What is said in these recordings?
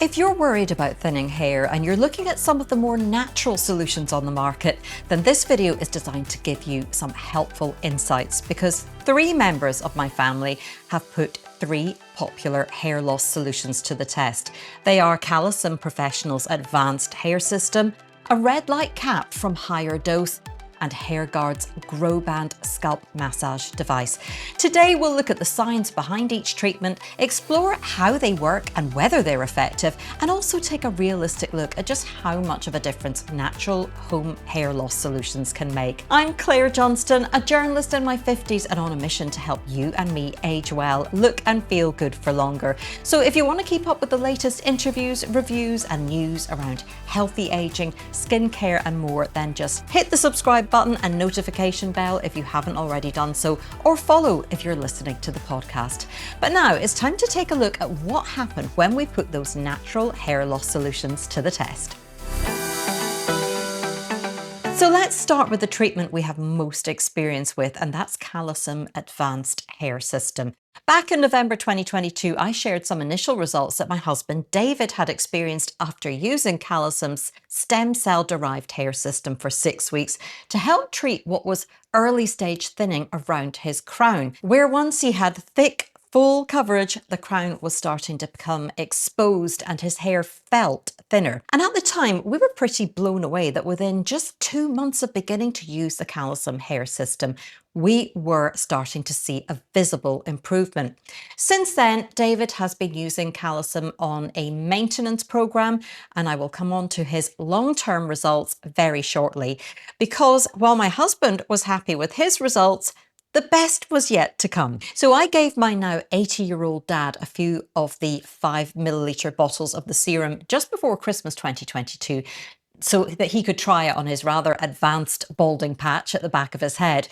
If you're worried about thinning hair and you're looking at some of the more natural solutions on the market, then this video is designed to give you some helpful insights because 3 members of my family have put 3 popular hair loss solutions to the test. They are Calecim Professional's Advanced Hair System, a red light cap from HigherDose, and Hairguard's Growband Scalp Massage device. Today we'll look at the science behind each treatment, explore how they work and whether they're effective, and also take a realistic look at just how much of a difference natural home hair loss solutions can make. I'm Clare Johnston, a journalist in my 50s and on a mission to help you and me age well, look and feel good for longer. So if you want to keep up with the latest interviews, reviews and news around healthy aging, skincare and more, then just hit the subscribe button and notification bell if you haven't already done so, or follow if you're listening to the podcast. But now it's time to take a look at what happened when we put those natural hair loss solutions to the test. So let's start with the treatment we have most experience with, and that's Calecim Advanced Hair System. Back in November 2022, I shared some initial results that my husband David had experienced after using Calecim's stem cell derived hair system for 6 weeks to help treat what was early stage thinning around his crown, where once he had thick, full coverage, the crown was starting to become exposed and his hair felt thinner. And at the time, we were pretty blown away that within just 2 months of beginning to use the Calecim hair system, we were starting to see a visible improvement. Since then, David has been using Calecim on a maintenance program, and I will come on to his long-term results very shortly, because while my husband was happy with his results, the best was yet to come. So I gave my now 80-year-old dad a few of the 5 milliliter bottles of the serum just before Christmas 2022 so that he could try it on his rather advanced balding patch at the back of his head.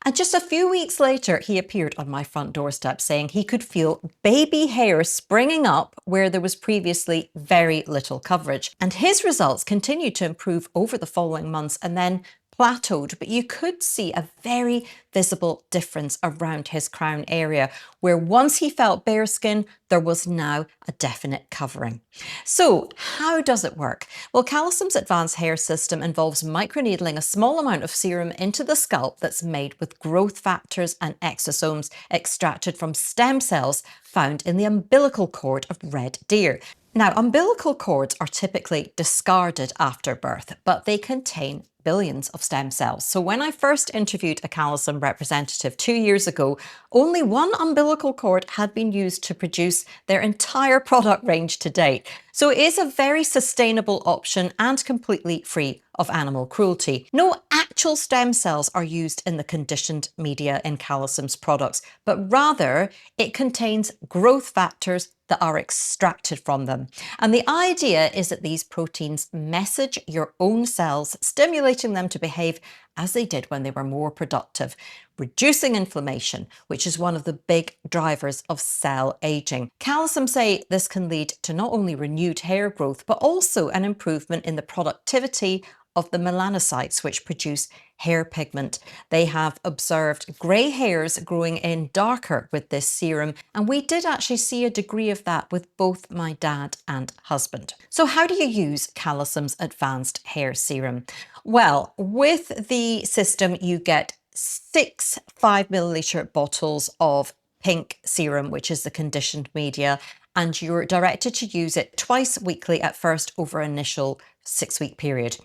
And just a few weeks later, he appeared on my front doorstep saying he could feel baby hair springing up where there was previously very little coverage. And his results continued to improve over the following months and then plateaued, but you could see a very visible difference around his crown area, where once he felt bare skin, there was now a definite covering. So how does it work? Well, Calecim's Advanced Hair System involves microneedling a small amount of serum into the scalp that's made with growth factors and exosomes extracted from stem cells found in the umbilical cord of red deer. Now, umbilical cords are typically discarded after birth, but they contain billions of stem cells. So when I first interviewed a Calecim representative 2 years ago, only 1 umbilical cord had been used to produce their entire product range to date. So it is a very sustainable option and completely free of animal cruelty. No actual stem cells are used in the conditioned media in Calecim's products, but rather it contains growth factors that are extracted from them. And the idea is that these proteins message your own cells, stimulating them to behave as they did when they were more productive, reducing inflammation, which is one of the big drivers of cell aging. Calecim say this can lead to not only renewed hair growth, but also an improvement in the productivity of the melanocytes, which produce hair pigment. They have observed grey hairs growing in darker with this serum, and we did actually see a degree of that with both my dad and husband. So how do you use Calecim's Advanced Hair Serum? Well, with the system, you get 6 5 milliliter bottles of pink serum, which is the conditioned media, and you're directed to use it twice weekly at first over an initial 6-week period.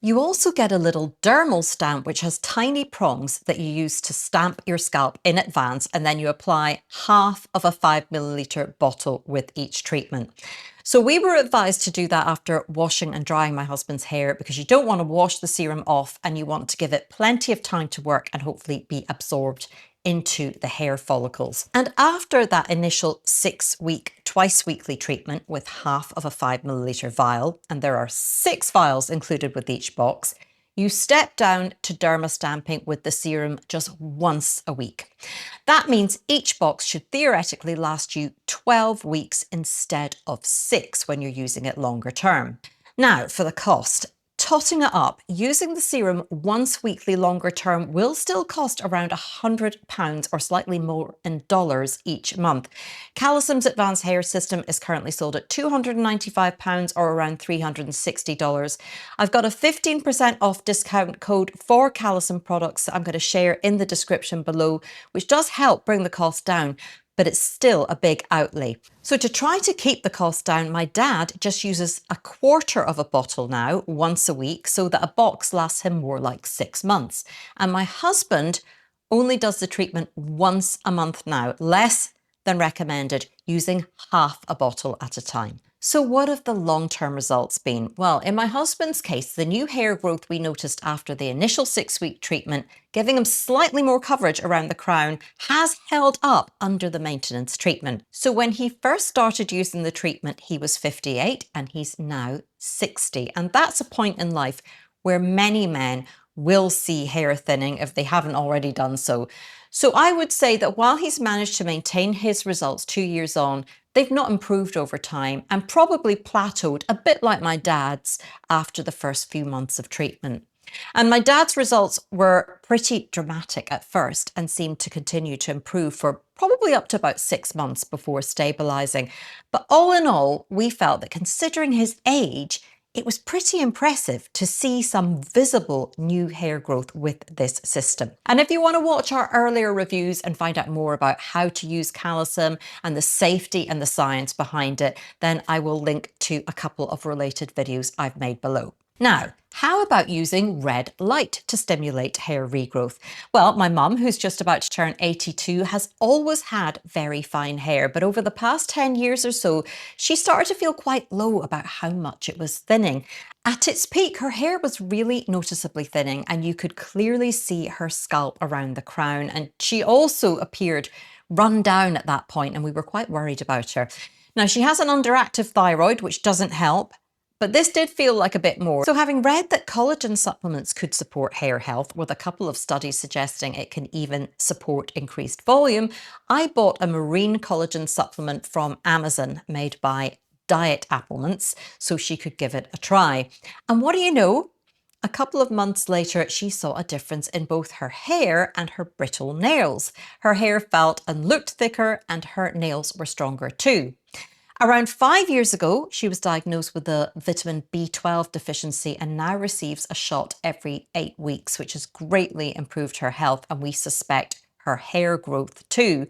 You also get a little dermal stamp, which has tiny prongs that you use to stamp your scalp in advance, and then you apply half of a 5 milliliter bottle with each treatment. So we were advised to do that after washing and drying my husband's hair, because you don't want to wash the serum off and you want to give it plenty of time to work and hopefully be absorbed into the hair follicles. And after that initial 6-week, twice weekly treatment with half of a 5 milliliter vial, and there are 6 vials included with each box, you step down to derma stamping with the serum just once a week. That means each box should theoretically last you 12 weeks instead of 6 when you're using it longer term. Now, for the cost. totting it up, using the serum once weekly longer term will still cost around £100 or slightly more in dollars each month. Calecim's Advanced Hair System is currently sold at £295 or around $360. I've got a 15% off discount code for Calecim products that I'm going to share in the description below, which does help bring the cost down, but it's still a big outlay. So to try to keep the cost down, my dad just uses a quarter of a bottle now once a week so that a box lasts him more like 6 months. And my husband only does the treatment once a month now, less than recommended, using half a bottle at a time. So what have the long-term results been? Well, in my husband's case, the new hair growth we noticed after the initial 6-week treatment, giving him slightly more coverage around the crown, has held up under the maintenance treatment. So when he first started using the treatment, he was 58 and he's now 60. And that's a point in life where many men will see hair thinning if they haven't already done so. So I would say that while he's managed to maintain his results 2 years on, they've not improved over time and probably plateaued a bit like my dad's after the first few months of treatment. And my dad's results were pretty dramatic at first and seemed to continue to improve for probably up to about 6 months before stabilizing. But all in all, we felt that considering his age, it was pretty impressive to see some visible new hair growth with this system. And if you want to watch our earlier reviews and find out more about how to use Calecim and the safety and the science behind it, then I will link to a couple of related videos I've made below. Now, how about using red light to stimulate hair regrowth? Well, my mum, who's just about to turn 82, has always had very fine hair, but over the past 10 years or so, she started to feel quite low about how much it was thinning. At its peak, her hair was really noticeably thinning, and you could clearly see her scalp around the crown, and she also appeared run down at that point, and we were quite worried about her. Now, she has an underactive thyroid, which doesn't help, but this did feel like a bit more. So having read that collagen supplements could support hair health, with a couple of studies suggesting it can even support increased volume, I bought a marine collagen supplement from Amazon made by Diet Applements so she could give it a try. And what do you know? A couple of months later, she saw a difference in both her hair and her brittle nails. Her hair felt and looked thicker, and her nails were stronger too. Around 5 years ago, she was diagnosed with a vitamin B12 deficiency and now receives a shot every 8 weeks, which has greatly improved her health, and we suspect her hair growth too.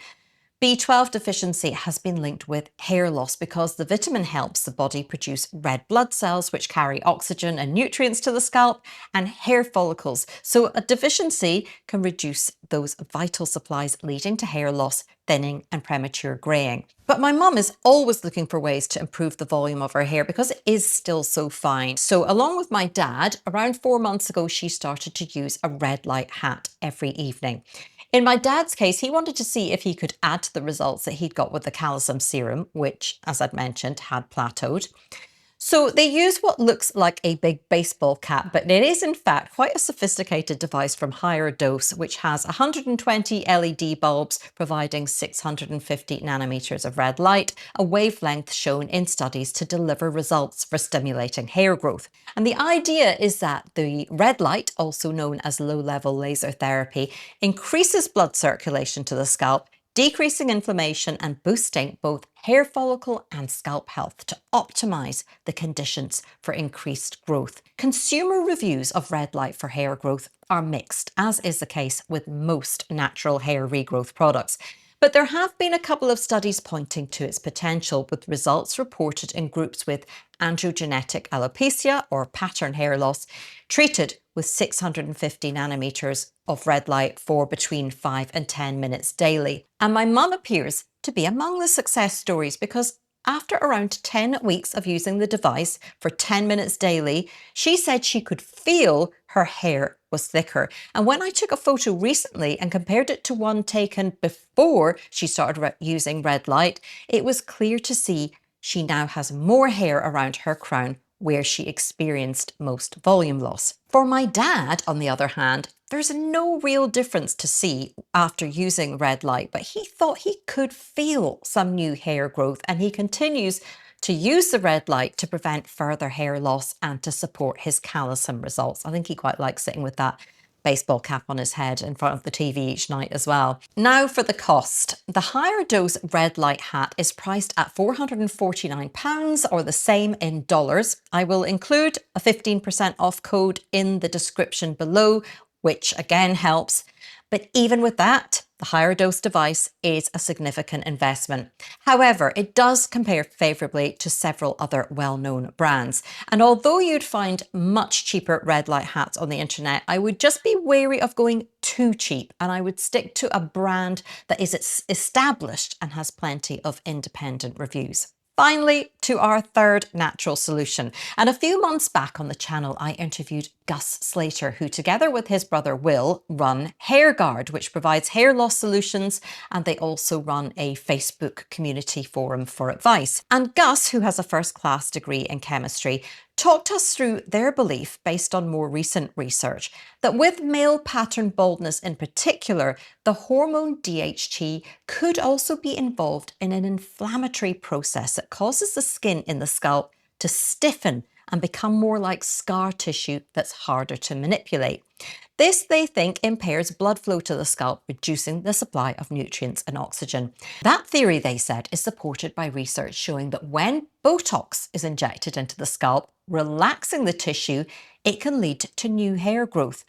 B12 deficiency has been linked with hair loss because the vitamin helps the body produce red blood cells, which carry oxygen and nutrients to the scalp and hair follicles. So a deficiency can reduce those vital supplies, leading to hair loss, thinning and premature greying. But my mum is always looking for ways to improve the volume of her hair because it is still so fine. So along with my dad, around 4 months ago, she started to use a red light hat every evening. In my dad's case, he wanted to see if he could add to the results that he'd got with the Calecim serum, which, as I'd mentioned, had plateaued. So they use what looks like a big baseball cap, but it is in fact quite a sophisticated device from HigherDose, which has 120 LED bulbs providing 650 nanometers of red light, a wavelength shown in studies to deliver results for stimulating hair growth. And the idea is that the red light, also known as low-level laser therapy, increases blood circulation to the scalp, decreasing inflammation and boosting both hair follicle and scalp health to optimize the conditions for increased growth. Consumer reviews of red light for hair growth are mixed, as is the case with most natural hair regrowth products. But there have been a couple of studies pointing to its potential, with results reported in groups with androgenetic alopecia or pattern hair loss treated with 650 nanometers of red light for between 5 and 10 minutes daily. And my mum appears to be among the success stories because after around 10 weeks of using the device for 10 minutes daily, she said she could feel her hair was thicker. And when I took a photo recently and compared it to one taken before she started using red light, it was clear to see she now has more hair around her crown where she experienced most volume loss. For my dad, on the other hand, there's no real difference to see after using red light, but he thought he could feel some new hair growth, and he continues to use the red light to prevent further hair loss and to support his calecim results. I think he quite likes sitting with that baseball cap on his head in front of the TV each night as well. Now for the cost. The HigherDose Red Light Hat is priced at £449 or the same in dollars. I will include a 15% off code in the description below, which again helps. But even with that, the HigherDose device is a significant investment. However, it does compare favourably to several other well-known brands. And although you'd find much cheaper red light hats on the internet, I would just be wary of going too cheap, and I would stick to a brand that is established and has plenty of independent reviews. Finally, to our third natural solution. And a few months back on the channel, I interviewed Gus Slater, who together with his brother Will run Hairguard, which provides hair loss solutions, and they also run a Facebook community forum for advice. And Gus, who has a first-class degree in chemistry, talked us through their belief, based on more recent research, that with male pattern baldness in particular, the hormone DHT could also be involved in an inflammatory process that causes the skin in the scalp to stiffen and become more like scar tissue that's harder to manipulate. This, they think, impairs blood flow to the scalp, reducing the supply of nutrients and oxygen. That theory, they said, is supported by research showing that when Botox is injected into the scalp, relaxing the tissue, it can lead to new hair growth.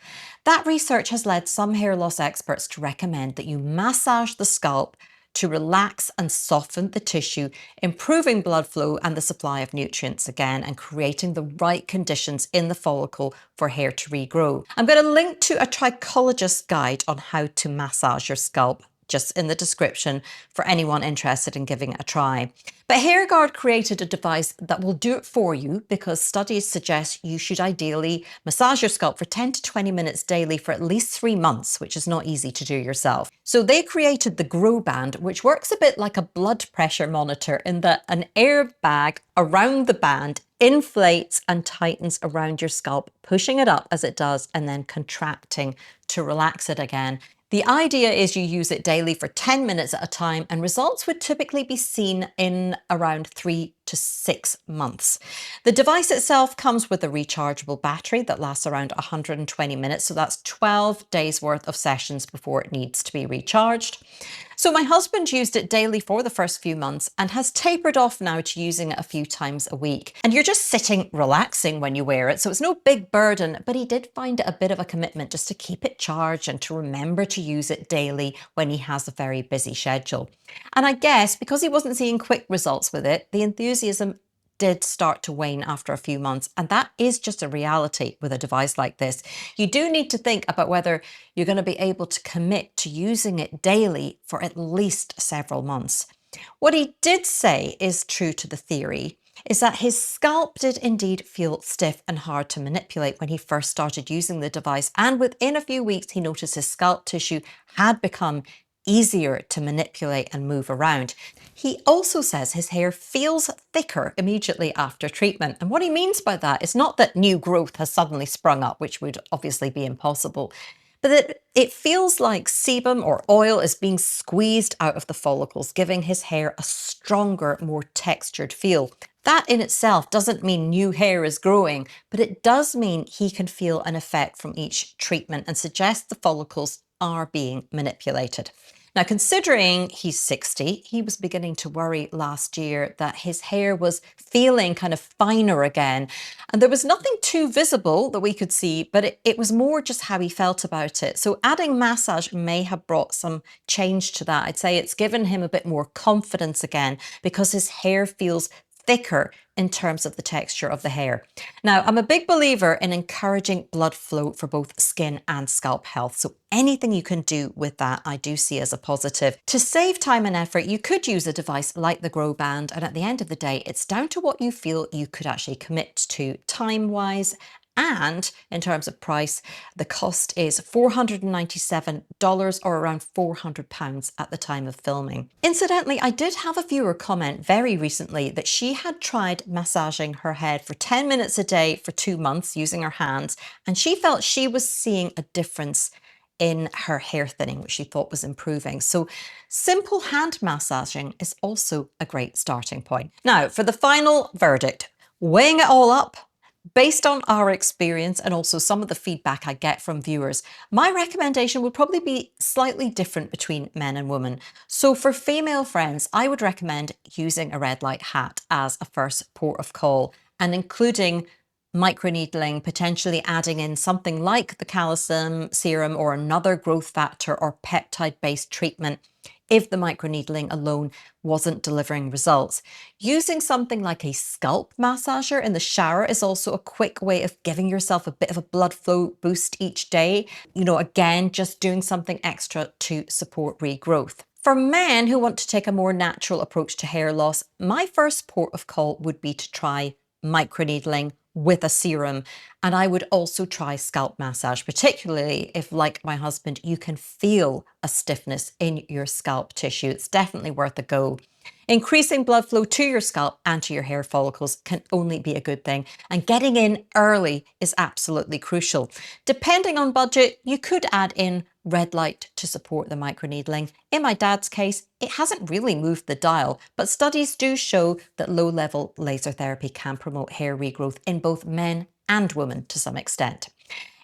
That research has led some hair loss experts to recommend that you massage the scalp to relax and soften the tissue, improving blood flow and the supply of nutrients again, and creating the right conditions in the follicle for hair to regrow. I'm going to link to a trichologist's guide on how to massage your scalp just in the description for anyone interested in giving it a try. But Hairguard created a device that will do it for you, because studies suggest you should ideally massage your scalp for 10 to 20 minutes daily for at least 3 months, which is not easy to do yourself. So they created the Growband, which works a bit like a blood pressure monitor in that an air bag around the band inflates and tightens around your scalp, pushing it up as it does and then contracting to relax it again. The idea is you use it daily for 10 minutes at a time, and results would typically be seen in around 3 to 6 months. The device itself comes with a rechargeable battery that lasts around 120 minutes, so that's 12 days worth of sessions before it needs to be recharged. So my husband used it daily for the first few months and has tapered off now to using it a few times a week. And you're just sitting relaxing when you wear it, so it's no big burden, but he did find it a bit of a commitment just to keep it charged and to remember to use it daily when he has a very busy schedule. And I guess because he wasn't seeing quick results with it, the enthusiasm did start to wane after a few months, and that is just a reality with a device like this. You do need to think about whether you're going to be able to commit to using it daily for at least several months. What he did say is true to the theory, is that his scalp did indeed feel stiff and hard to manipulate when he first started using the device, and within a few weeks he noticed his scalp tissue had become easier to manipulate and move around. He also says his hair feels thicker immediately after treatment. And what he means by that is not that new growth has suddenly sprung up, which would obviously be impossible, but that it feels like sebum or oil is being squeezed out of the follicles, giving his hair a stronger, more textured feel. That in itself doesn't mean new hair is growing, but it does mean he can feel an effect from each treatment and suggests the follicles are being manipulated. Now, considering he's 60, he was beginning to worry last year that his hair was feeling kind of finer again. And there was nothing too visible that we could see, but it was more just how he felt about it. So adding massage may have brought some change to that. I'd say it's given him a bit more confidence again, because his hair feels thicker in terms of the texture of the hair. Now, I'm a big believer in encouraging blood flow for both skin and scalp health, so anything you can do with that, I do see as a positive. To save time and effort, you could use a device like the Growband, and at the end of the day, it's down to what you feel you could actually commit to time-wise. And in terms of price, the cost is $497 or around £400 at the time of filming. Incidentally, I did have a viewer comment very recently that she had tried massaging her head for 10 minutes a day for 2 months using her hands, and she felt she was seeing a difference in her hair thinning, which she thought was improving. So simple hand massaging is also a great starting point. Now, for the final verdict, weighing it all up, based on our experience and also some of the feedback I get from viewers, my recommendation would probably be slightly different between men and women. So for female friends, I would recommend using a red light hat as a first port of call and including microneedling, potentially adding in something like the Calecim serum or another growth factor or peptide-based treatment if the microneedling alone wasn't delivering results. Using something like a scalp massager in the shower is also a quick way of giving yourself a bit of a blood flow boost each day. Again, just doing something extra to support regrowth. For men who want to take a more natural approach to hair loss, my first port of call would be to try microneedling with a serum. And I would also try scalp massage, particularly if, like my husband, you can feel a stiffness in your scalp tissue. It's definitely worth a go. Increasing blood flow to your scalp and to your hair follicles can only be a good thing, and getting in early is absolutely crucial. Depending on budget, you could add in red light to support the microneedling. In my dad's case, it hasn't really moved the dial, but studies do show that low-level laser therapy can promote hair regrowth in both men and women to some extent.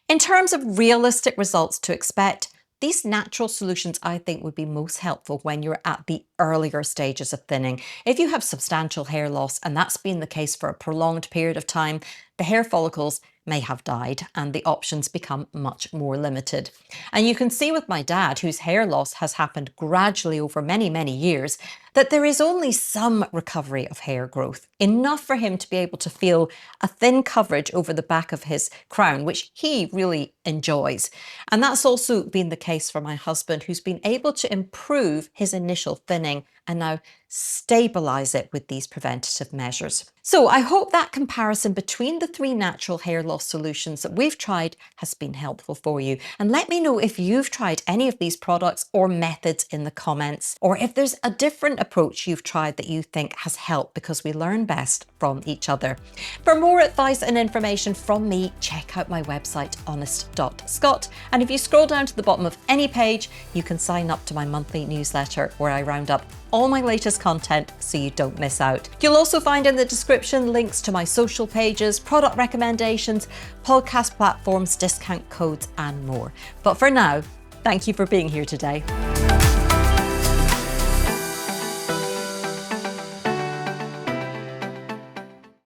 In terms of realistic results to expect, these natural solutions I think would be most helpful when you're at the earlier stages of thinning. If you have substantial hair loss, and that's been the case for a prolonged period of time, the hair follicles may have died and the options become much more limited. And you can see with my dad, whose hair loss has happened gradually over many, many years, that there is only some recovery of hair growth, enough for him to be able to feel a thin coverage over the back of his crown, which he really enjoys. And that's also been the case for my husband, who's been able to improve his initial thinning and now stabilize it with these preventative measures. So I hope that comparison between the three natural hair loss solutions that we've tried has been helpful for you. And let me know if you've tried any of these products or methods in the comments, or if there's a different approach you've tried that you think has helped, because we learn best from each other. For more advice and information from me, check out my website, honest.scot. And if you scroll down to the bottom of any page, you can sign up to my monthly newsletter where I round up all my latest content so you don't miss out. You'll also find in the description links to my social pages, product recommendations, podcast platforms, discount codes, and more. But for now, thank you for being here today.